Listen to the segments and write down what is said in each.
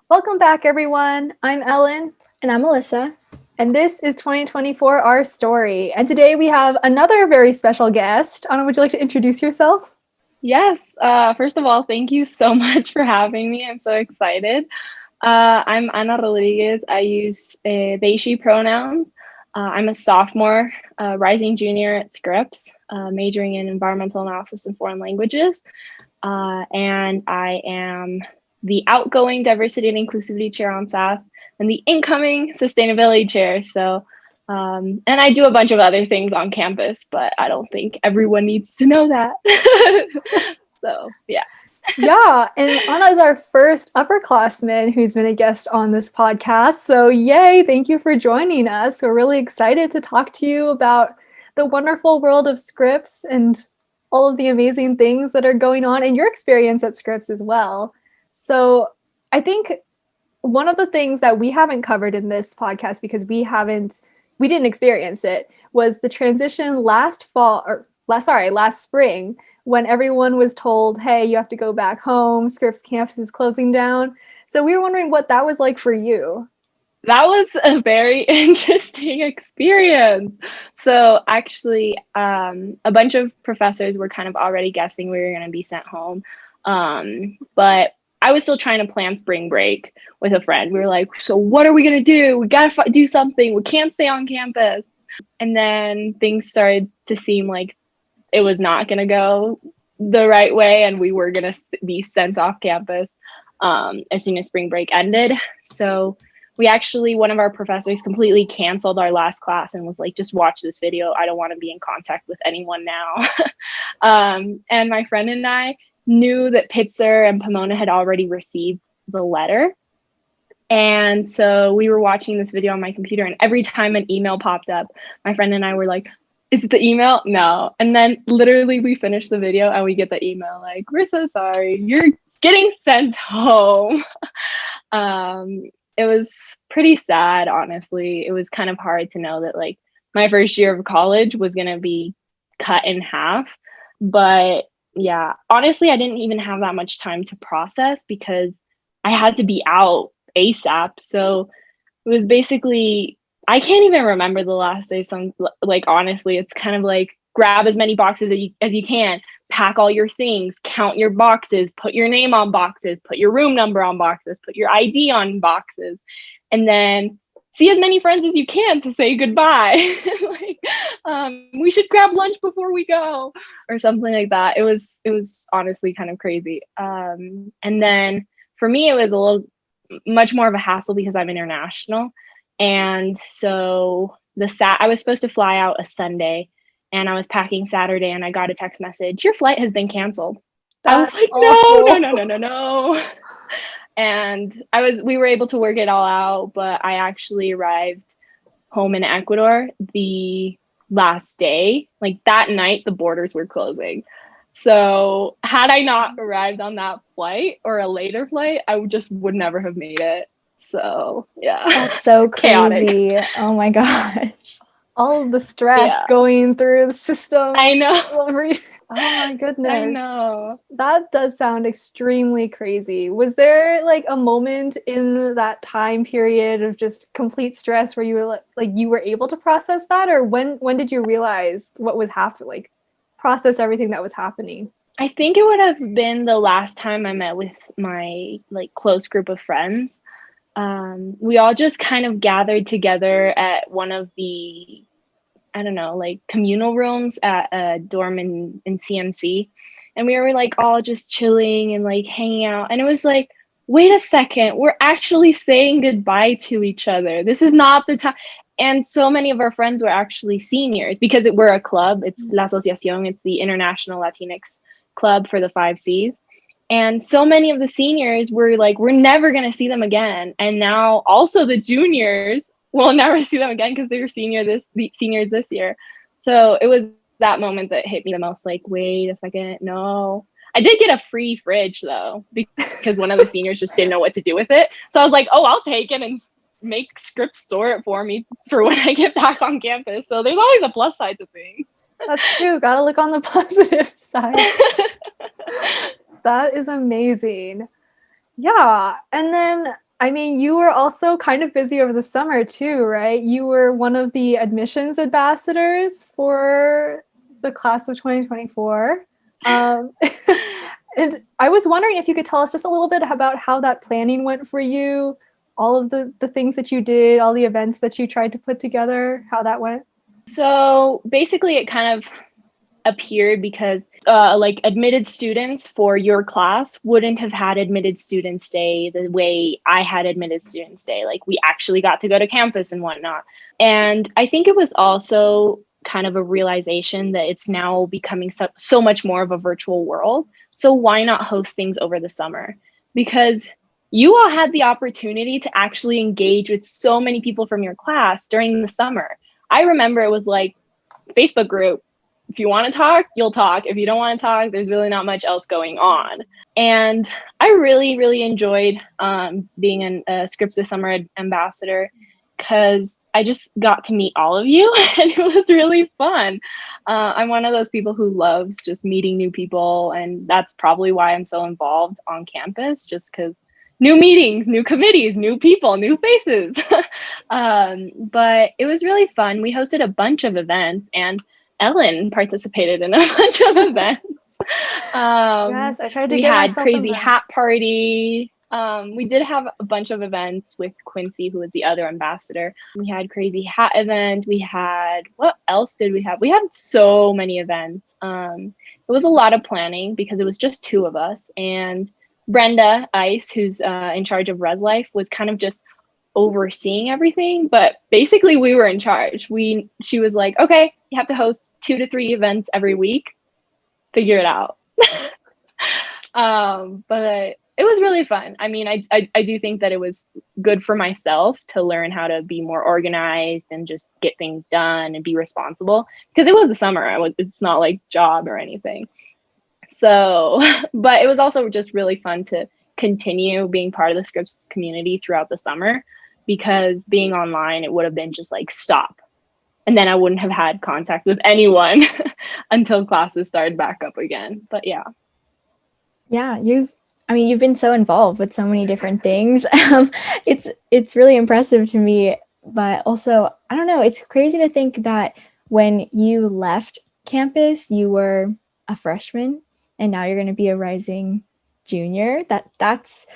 Welcome back, everyone. I'm Ellen. And I'm Alyssa. And this is 2024 Our Story. And today we have another very special guest. Anna, would you like to introduce yourself? Yes. First of all, thank you so much for having me. I'm so excited. I'm Ana Rodríguez. I use they, she pronouns. I'm a sophomore, rising junior at Scripps, majoring in environmental analysis and foreign languages. And I am the outgoing diversity and inclusivity chair on staff and the incoming sustainability chair. And I do a bunch of other things on campus, but I don't think everyone needs to know that. Yeah. Yeah, and Anna is our first upperclassman who's been a guest on this podcast. So, yay, thank you for joining us. We're really excited to talk to you about the wonderful world of Scripps and all of the amazing things that are going on and your experience at Scripps as well. So, I think one of the things that we haven't covered in this podcast because we didn't experience it was the transition last spring when everyone was told, hey, you have to go back home, Scripps campus is closing down. So we were wondering what that was like for you. That was a very interesting experience. So actually, a bunch of professors were kind of already guessing we were going to be sent home. But I was still trying to plan spring break with a friend. We were like, so what are we going to do? We got to do something. We can't stay on campus. And then things started to seem like it was not going to go the right way, and we were going to be sent off campus as soon as spring break ended. So one of our professors completely canceled our last class and was like, just watch this video. I don't want to be in contact with anyone now. And my friend and I knew that Pitzer and Pomona had already received the letter. And so we were watching this video on my computer, and every time an email popped up, my friend and I were like, is it the email? No. And then literally we finish the video and we get the email like, we're so sorry, you're getting sent home. It was pretty sad, honestly. It was kind of hard to know that like my first year of college was going to be cut in half. But yeah, honestly, I didn't even have that much time to process because I had to be out ASAP. So it was basically, I can't even remember the last day. Like, honestly, it's kind of like grab as many boxes as you can, pack all your things, count your boxes, put your name on boxes, put your room number on boxes, put your ID on boxes, and then see as many friends as you can to say goodbye. We should grab lunch before we go or something like that. It was honestly kind of crazy. And then for me, it was a little much more of a hassle because I'm international. And so I was supposed to fly out a Sunday, and I was packing Saturday, and I got a text message, your flight has been canceled. I was like, no. And we were able to work it all out, but I actually arrived home in Ecuador the last day. Like that night, the borders were closing. So had I not arrived on that flight or a later flight, I would never have made it. So yeah. That's so crazy. Chaotic. Oh my gosh. All of the stress going through the system. I know. Oh my goodness. I know. That does sound extremely crazy. Was there like a moment in that time period of just complete stress where you were like you were able to process that, or when did you realize what was happening, like process everything that was happening? I think it would have been the last time I met with my like close group of friends. We all just kind of gathered together at one of the, I don't know, like communal rooms at a dorm in CMC. And we were like all just chilling and like hanging out. And it was like, wait a second, we're actually saying goodbye to each other. This is not the time. And so many of our friends were actually seniors because we're a club. It's La Asociación. It's the International Latinx Club for the 5 Cs. And so many of the seniors were like, we're never going to see them again. And now also the juniors will never see them again because they were seniors this year. So it was that moment that hit me the most, like, wait a second, no. I did get a free fridge though, because one of the seniors just didn't know what to do with it. So I was like, oh, I'll take it and make Scripps store it for me for when I get back on campus. So there's always a plus side to things. That's true. Gotta look on the positive side. That is amazing. Yeah. And then I mean, you were also kind of busy over the summer too, right? You were one of the admissions ambassadors for the class of 2024. And I was wondering if you could tell us just a little bit about how that planning went for you, all of the things that you did, all the events that you tried to put together, how that went. So basically it kind of appeared because like admitted students for your class wouldn't have had admitted students day the way I had admitted students day. Like we actually got to go to campus and whatnot. And I think it was also kind of a realization that it's now becoming so much more of a virtual world. So why not host things over the summer? Because you all had the opportunity to actually engage with so many people from your class during the summer. I remember it was like Facebook group. If you want to talk, you'll talk. If you don't want to talk, there's really not much else going on. And I really, really enjoyed being a Scripps this summer ambassador because I just got to meet all of you and it was really fun. I'm one of those people who loves just meeting new people, and that's probably why I'm so involved on campus, just because new meetings, new committees, new people, new faces. But it was really fun. We hosted a bunch of events, and Ellen participated in a bunch of events. Yes, I tried to we get had myself crazy in there. hat party. We did have a bunch of events with Quincy, who was the other ambassador. We had crazy hat event. We had, what else did we have? We had so many events. It was a lot of planning because it was just two of us, and Brenda Ice, who's in charge of Res Life, was kind of just overseeing everything, but basically we were in charge. She was like, okay, you have to host 2 to 3 events every week. Figure it out. But it was really fun. I mean, I do think that it was good for myself to learn how to be more organized and just get things done and be responsible, because it was the summer. It's not like job or anything. So, but it was also just really fun to continue being part of the Scripps community throughout the summer, because being online, it would have been just like stop. And then I wouldn't have had contact with anyone until classes started back up again. But yeah. Yeah, you've been so involved with so many different things. It's really impressive to me, but also, I don't know, it's crazy to think that when you left campus, you were a freshman and now you're going to be a rising junior. That's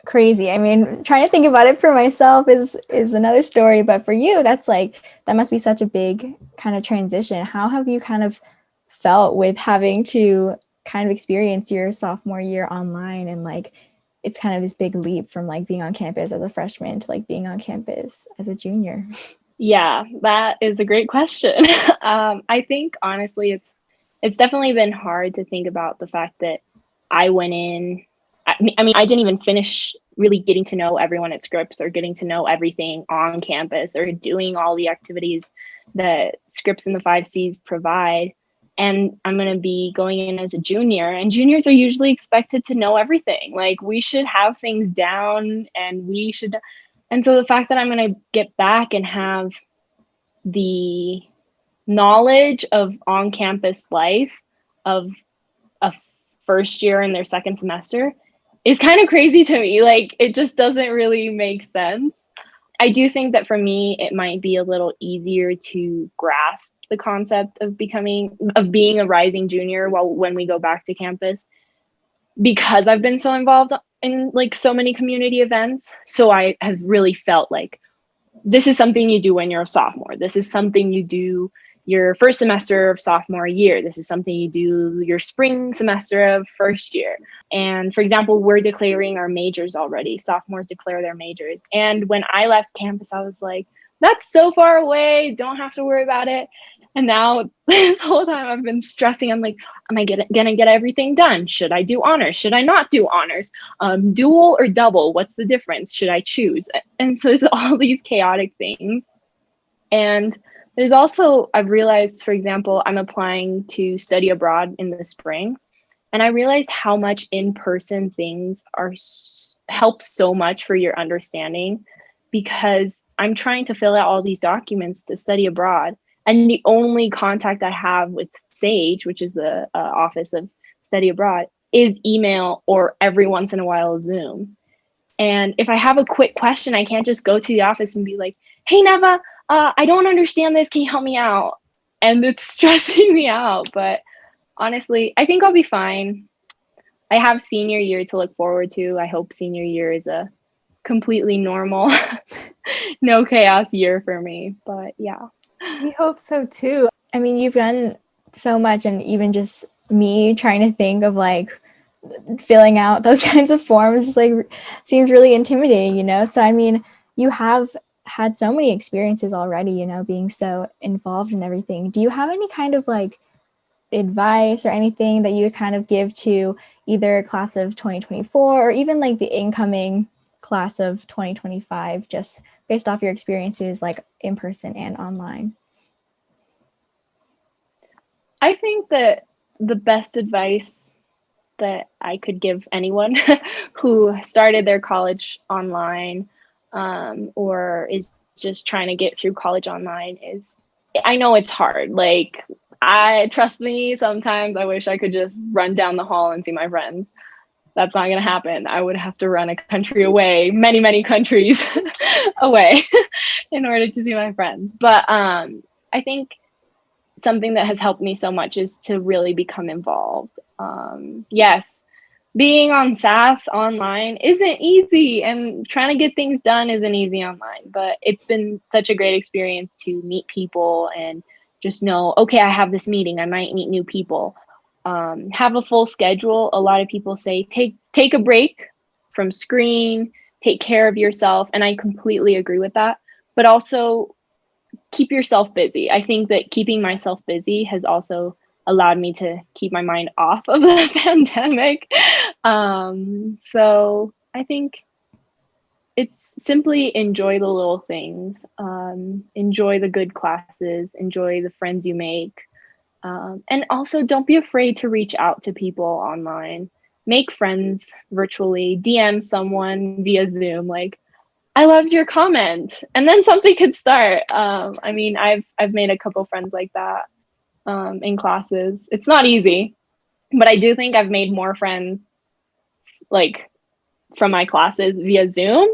crazy. I mean, trying to think about it for myself is another story, but for you, that must be such a big kind of transition. How have you kind of felt with having to kind of experience your sophomore year online, and like it's kind of this big leap from like being on campus as a freshman to like being on campus as a junior? Yeah, that is a great question. I think honestly, it's definitely been hard to think about the fact that I went in. I mean, I didn't even finish really getting to know everyone at Scripps or getting to know everything on campus or doing all the activities that Scripps and the 5Cs provide. And I'm going to be going in as a junior, and juniors are usually expected to know everything. Like we should have things down, and so the fact that I'm going to get back and have the knowledge of on-campus life of a first year in their second semester is kind of crazy to me. Like it just doesn't really make sense. I do think that for me, it might be a little easier to grasp the concept of being a rising junior when we go back to campus, because I've been so involved in like so many community events. So I have really felt like this is something you do when you're a sophomore. This is something you do your first semester of sophomore year. This is something you do your spring semester of first year. And for example, we're declaring our majors already. Sophomores declare their majors. And when I left campus, I was like, that's so far away. Don't have to worry about it. And now this whole time I've been stressing. I'm like, am I gonna get everything done? Should I do honors? Should I not do honors? Dual or double? What's the difference? Should I choose? And so it's all these chaotic things. And there's also, I've realized, for example, I'm applying to study abroad in the spring. And I realized how much in-person things help so much for your understanding, because I'm trying to fill out all these documents to study abroad. And the only contact I have with SAGE, which is the Office of Study Abroad, is email or every once in a while Zoom. And if I have a quick question, I can't just go to the office and be like, hey, Neva, I don't understand this. Can you help me out? And it's stressing me out. But honestly, I think I'll be fine. I have senior year to look forward to. I hope senior year is a completely normal, no chaos year for me. But yeah. We hope so too. I mean, you've done so much, and even just me trying to think of like filling out those kinds of forms like seems really intimidating, you know? So I mean, you have had so many experiences already, you know, being so involved in everything. Do you have any kind of like advice or anything that you would kind of give to either class of 2024 or even like the incoming class of 2025, just based off your experiences like in person and online? I think that the best advice that I could give anyone who started their college online, or is just trying to get through college online is, I know it's hard. Like, trust me, sometimes I wish I could just run down the hall and see my friends. That's not going to happen. I would have to run a country away, many, many countries away in order to see my friends. But I think something that has helped me so much is to really become involved. Yes, being on SAS online isn't easy, and trying to get things done isn't easy online, but it's been such a great experience to meet people and just know, okay, I have this meeting, I might meet new people. Have a full schedule. A lot of people say take a break from screen, take care of yourself, and I completely agree with that. But also keep yourself busy. I think that keeping myself busy has also allowed me to keep my mind off of the pandemic. So I think it's simply enjoy the little things, enjoy the good classes, enjoy the friends you make. And also don't be afraid to reach out to people online. Make friends virtually, DM someone via Zoom, like, I loved your comment, and then something could start. I mean, I've made a couple friends like that in classes. It's not easy, but I do think I've made more friends like from my classes via Zoom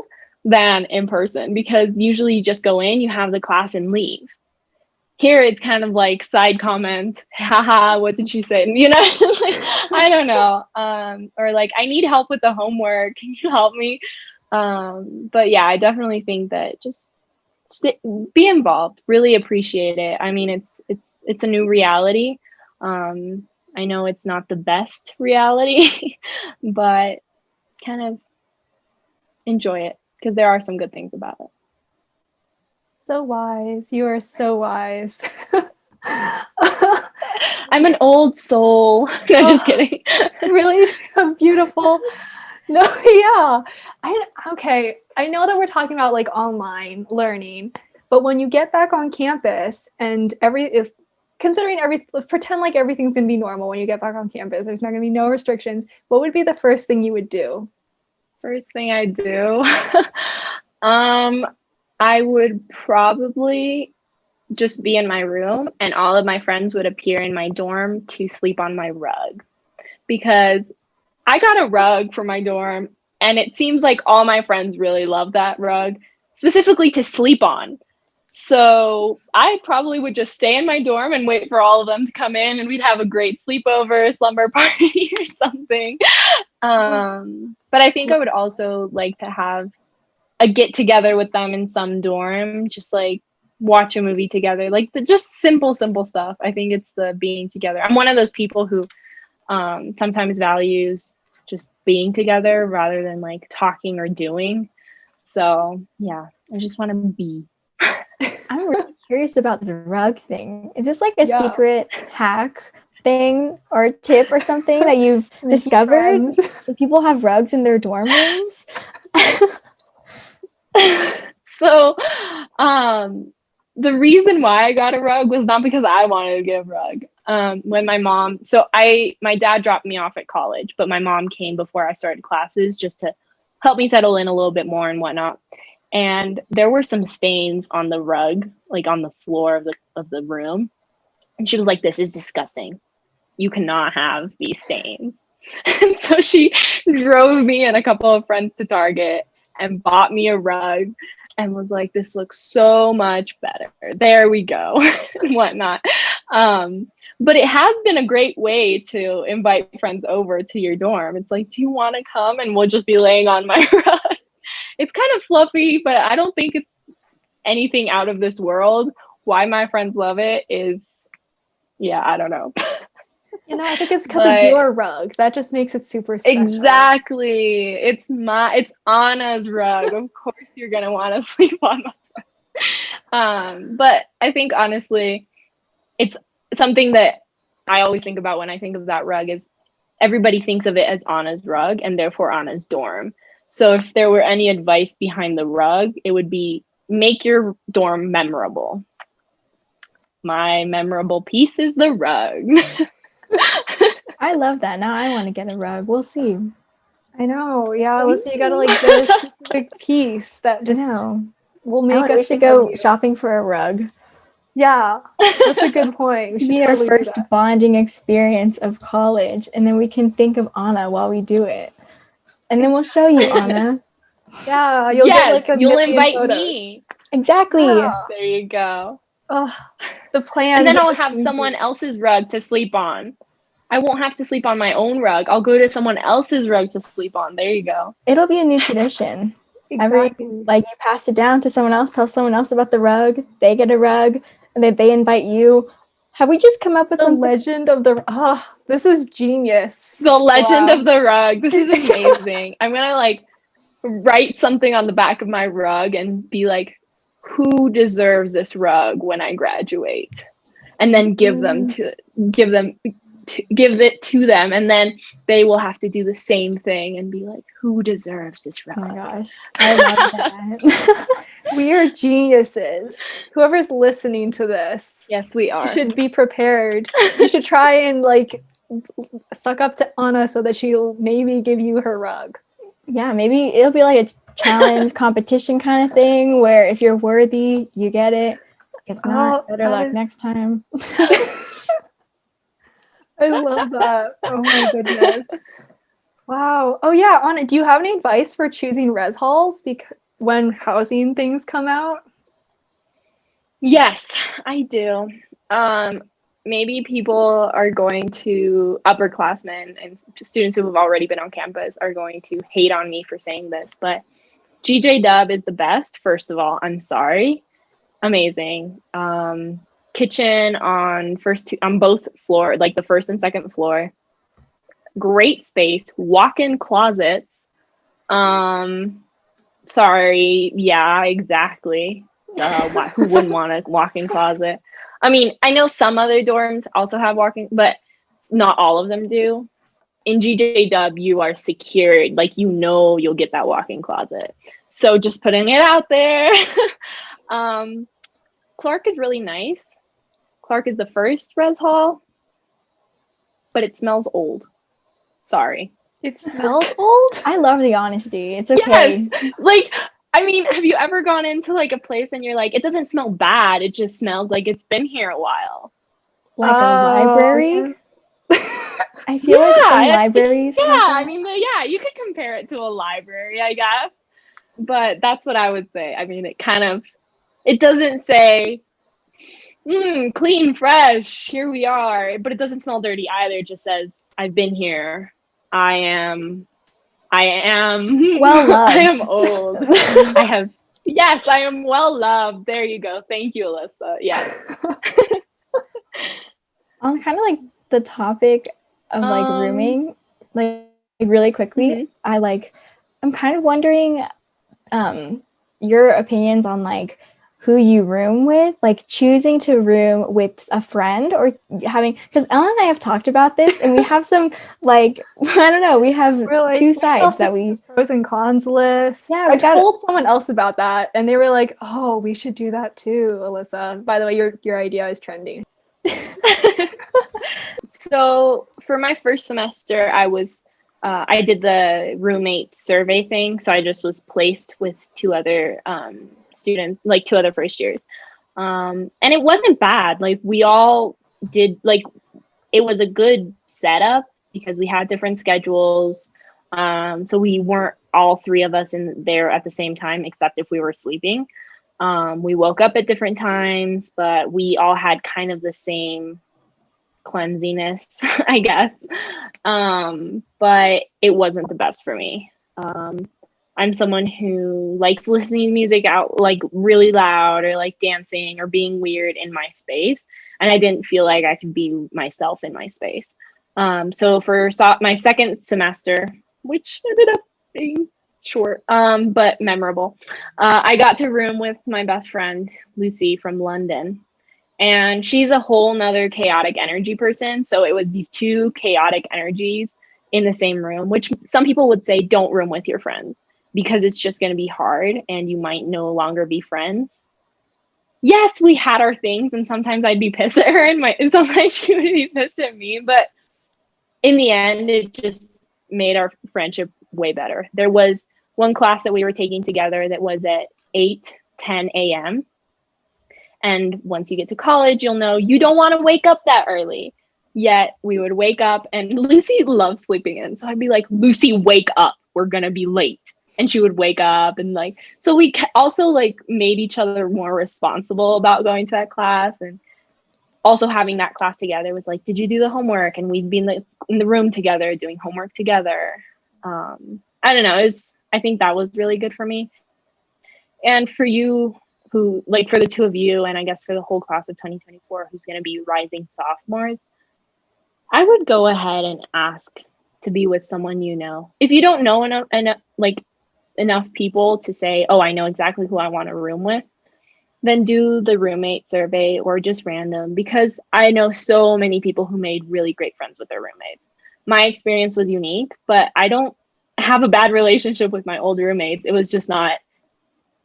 than in person, because usually you just go in, you have the class and leave. Here it's kind of like side comments, haha, what did she say? You know, like, I don't know. Or like, I need help with the homework. Can you help me? But yeah, I definitely think that just be involved, really appreciate it. I mean, it's a new reality. I know it's not the best reality, but kind of enjoy it, because there are some good things about it. So wise. You are so wise. I'm an old soul. No, just kidding. Really beautiful. No, yeah. Okay. I know that we're talking about like online learning, but when you get back on campus and pretend like everything's gonna be normal when you get back on campus, there's not gonna be no restrictions, what would be the first thing you would do? First thing I do, I would probably just be in my room, and all of my friends would appear in my dorm to sleep on my rug, because I got a rug for my dorm, and it seems like all my friends really love that rug, specifically to sleep on. So I probably would just stay in my dorm and wait for all of them to come in, and we'd have a great sleepover, slumber party or something. But I think I would also like to have a get together with them in some dorm, just like watch a movie together, like just simple stuff. I think it's the being together. I'm one of those people who sometimes values just being together rather than like talking or doing. So yeah, I just want to be. I'm really curious about this rug thing. Is this like a secret hack thing or tip or something that you've discovered? Do people have rugs in their dorm rooms? So the reason why I got a rug was not because I wanted to get a rug. When my dad dropped me off at college, but my mom came before I started classes just to help me settle in a little bit more and whatnot. And there were some stains on the rug, like on the floor of the room. And she was like, "This is disgusting. You cannot have these stains." And so she drove me and a couple of friends to Target and bought me a rug and was like, this looks so much better. There we go, and whatnot. But it has been a great way to invite friends over to your dorm. It's like, do you want to come? And we'll just be laying on my rug. It's kind of fluffy, but I don't think it's anything out of this world. Why my friends love it is, yeah, I don't know. I think it's because it's your rug. That just makes it super special. Exactly. It's Anna's rug. Of course you're gonna want to sleep on my rug. But I think honestly, it's something that I always think about when I think of that rug is everybody thinks of it as Anna's rug and therefore Anna's dorm. So if there were any advice behind the rug, it would be make your dorm memorable. My memorable piece is the rug. I love that. Now I want to get a rug. We'll see. I know. Yeah, Alyssa, you gotta like get a big piece that just will make us. We should go shopping for a rug. Yeah, that's a good point. We should be our first bonding experience of college, and then we can think of Anna while we do it, and then we'll show you Anna. Yeah, you'll get like you'll invite me. Exactly. Yeah. There you go. Oh, the plan. And then I'll have someone else's rug to sleep on. I won't have to sleep on my own rug. I'll go to someone else's rug to sleep on. There you go. It'll be a new tradition. Exactly. You pass it down to someone else, tell someone else about the rug, they get a rug, and then they invite you. Have we just come up with the legend of the this is genius. The legend of the rug. This is amazing. I'm gonna write something on the back of my rug and be like, who deserves this rug when I graduate? And then give it to them, and then they will have to do the same thing and be like, who deserves this rug? Oh my gosh, I love that. We are geniuses. Whoever's listening to this, yes, we are. Should be prepared. You should try and suck up to Anna so that she'll maybe give you her rug. Yeah, maybe it'll be like a challenge competition kind of thing where if you're worthy, you get it. If not, better luck next time. I love that. Oh my goodness. Wow. Oh yeah, Anna, do you have any advice for choosing res halls when housing things come out? Yes, I do. Maybe people are going to upperclassmen and students who have already been on campus are going to hate on me for saying this, but GJ Dub is the best. First of all, I'm sorry. Amazing. Kitchen on both floor, like the first and second floor. Great space. Walk-in closets. Sorry. Yeah, exactly. Who wouldn't want a walk-in closet? I mean, I know some other dorms also have walk-in, but not all of them do. In GJ Dub, you are secured. You'll get that walk-in closet. So just putting it out there. Clark is really nice. Clark is the first res hall, but it smells old. Sorry. It smells old? I love the honesty. It's okay. Yes. Have you ever gone into a place and you're like, it doesn't smell bad. It just smells like it's been here a while. Like a library? I feel like some libraries. Yeah, you could compare it to a library, I guess. But that's what I would say. I mean, it doesn't say, clean, fresh, here we are. But it doesn't smell dirty either. It just says, I've been here. I am well loved. I am old. Yes, I am well loved. There you go. Thank you, Alyssa. Yes. On kind of the topic of rooming, really quickly, mm-hmm. I'm kind of wondering your opinions on who you room with, choosing to room with a friend or because Ellen and I have talked about this and we have some I don't know, we have two sides that we pros and cons list. Yeah, I told someone else about that and they were like, oh, we should do that too, Alyssa. By the way, your idea is trending. So for my first semester, I did the roommate survey thing. So I just was placed with two other students, two other first years. And it wasn't bad. We all did, it was a good setup because we had different schedules. So we weren't all three of us in there at the same time, except if we were sleeping. We woke up at different times, but we all had kind of the same cleansiness, I guess. But it wasn't the best for me. I'm someone who likes listening to music out like really loud, or like dancing or being weird in my space. And I didn't feel like I could be myself in my space. So for my second semester, which ended up being short, but memorable, I got to room with my best friend, Lucy from London. And she's a whole nother chaotic energy person. So it was these two chaotic energies in the same room, which some people would say don't room with your friends because it's just going to be hard and you might no longer be friends. Yes, we had our things, and sometimes I'd be pissed at her and sometimes she would be pissed at me. But in the end, it just made our friendship way better. There was one class that we were taking together that was at 8:10 a.m. And once you get to college, you'll know you don't want to wake up that early. Yet we would wake up, and Lucy loves sleeping in. So I'd be like, Lucy, wake up. We're going to be late. And she would wake up, and like, so we also like made each other more responsible about going to that class. And also having that class together was like, did you do the homework? And we'd be in the room together doing homework together. I don't know. I think that was really good for me. And for you, who like for the two of you, and I guess for the whole class of 2024, who's going to be rising sophomores, I would go ahead and ask to be with someone you know. If you don't know enough people to say, oh, I know exactly who I want to room with, then do the roommate survey or just random, because I know so many people who made really great friends with their roommates. My experience was unique, but I don't have a bad relationship with my old roommates. It was just not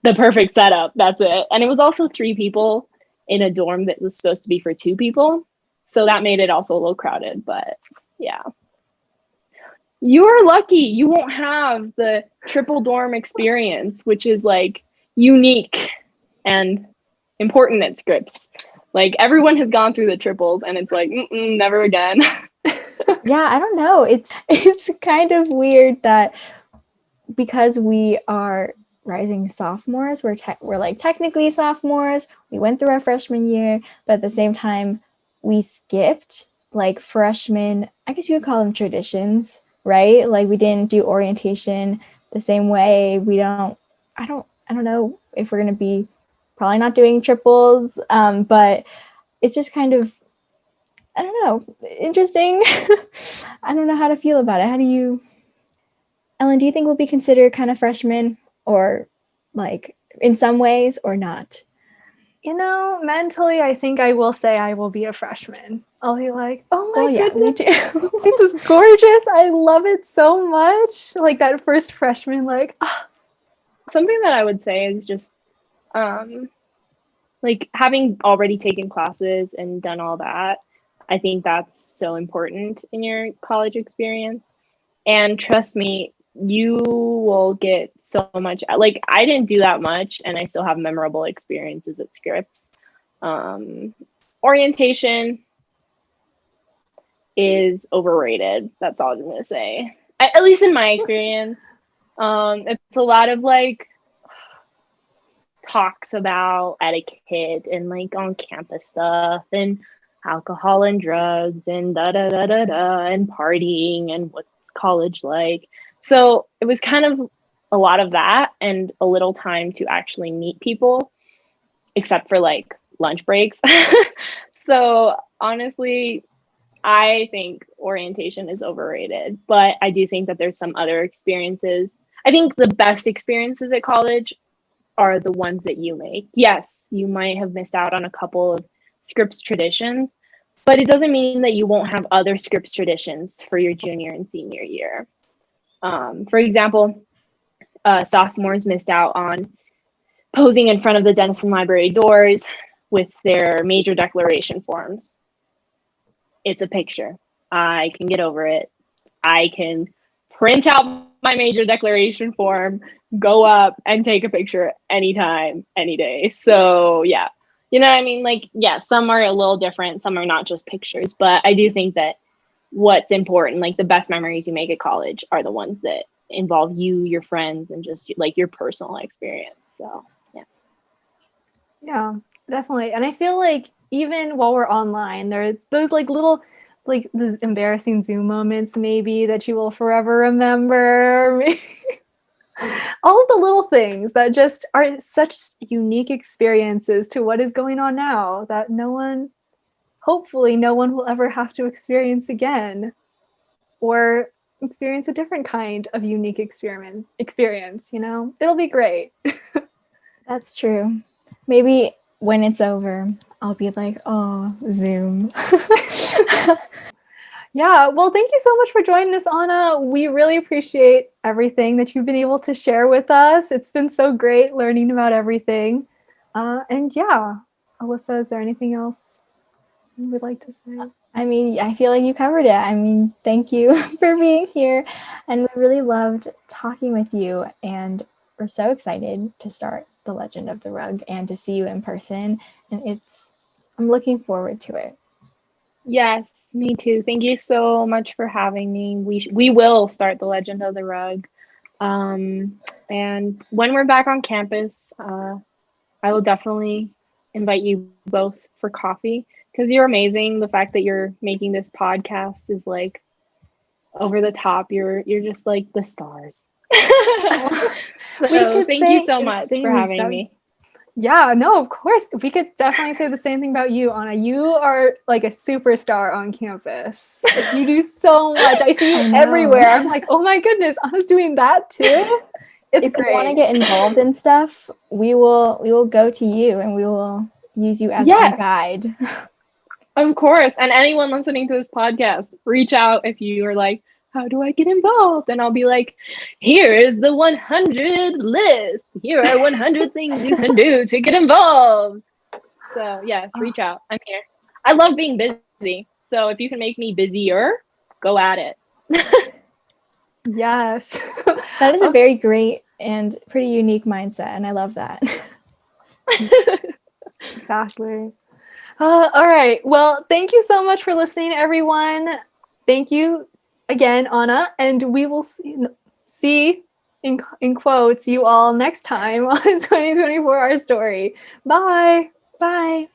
the perfect setup. That's it. And it was also 3 people in a dorm that was supposed to be for 2 people. So that made it also a little crowded, but yeah. You're lucky. You won't have the triple dorm experience, which is like unique and important at Scripps. Like everyone has gone through the triples and it's like, never again. Yeah, I don't know. It's kind of weird that because we are rising sophomores, we're like technically sophomores. We went through our freshman year, but at the same time, we skipped like freshmen. I guess you could call them traditions, right? Like we didn't do orientation the same way. I don't know if we're gonna be probably not doing triples, but it's just kind of, I don't know, interesting. I don't know how to feel about it. Ellen, do you think we'll be considered kind of freshmen, or like in some ways, or not? You know, mentally, I think I will say I will be a freshman. I'll be like, oh my goodness, me too. this is gorgeous. I love it so much. Like that first freshman, like, Something that I would say is just like having already taken classes and done all that. I think that's so important in your college experience. And trust me, you will get so much. Like I didn't do that much and I still have memorable experiences at Scripps. Orientation is overrated. That's all I'm going to say. At least in my experience. It's a lot of like talks about etiquette and like on campus stuff and alcohol and drugs and and partying and what's college like. So it was kind of a lot of that and a little time to actually meet people, except for like lunch breaks. So honestly, I think orientation is overrated, but I do think that there's some other experiences. I think the best experiences at college are the ones that you make. Yes, you might have missed out on a couple of Scripps traditions, but it doesn't mean that you won't have other Scripps traditions for your junior and senior year. For example, sophomores missed out on posing in front of the Denison Library doors with their major declaration forms. It's a picture. I can get over it. I can print out my major declaration form, go up and take a picture anytime, any day. So yeah, you know what I mean? Like, yeah, some are a little different. Some are not just pictures, but I do think that what's important. Like the best memories you make at college are the ones that involve you, your friends, and just like your personal experience. So Yeah, definitely. And I feel like even while we're online, there are those like little, like these embarrassing Zoom moments maybe that you will forever remember. All of the little things that just are such unique experiences to what is going on now that hopefully no one will ever have to experience again, or experience a different kind of unique experience, It'll be great. That's true. Maybe when it's over, I'll be like, oh, Zoom. Yeah, well, thank you so much for joining us, Anna. We really appreciate everything that you've been able to share with us. It's been so great learning about everything. And yeah, Alyssa, is there anything else you would like to say? I mean, I feel like you covered it. I mean, thank you for being here. And we really loved talking with you. And we're so excited to start The Legend of the Rug and to see you in person. And I'm looking forward to it. yes, me too. Thank you so much for having me. We will start The Legend of the Rug. And when we're back on campus, I will definitely invite you both for coffee because you're amazing. The fact that you're making this podcast is like over the top. You're just like the stars. So thank you so much for having me. Yeah, no, of course. We could definitely say the same thing about you, Anna. You are like a superstar on campus. Like, you do so much. I see you everywhere. I'm like, oh my goodness, Anna's doing that too. It's if great. you want to get involved in stuff, we will go to you and we will use you as a guide. Of course. And anyone listening to this podcast, reach out if you are like, how do I get involved? And I'll be like, here is the 100 list. Here are 100 things you can do to get involved. So yes, reach out. I'm here. I love being busy. So if you can make me busier, go at it. Yes. That is a very great and pretty unique mindset. And I love that. Exactly. All right. Well, thank you so much for listening, everyone. Thank you again, Anna, and we will see in quotes you all next time on 2024 Our Story. Bye. Bye.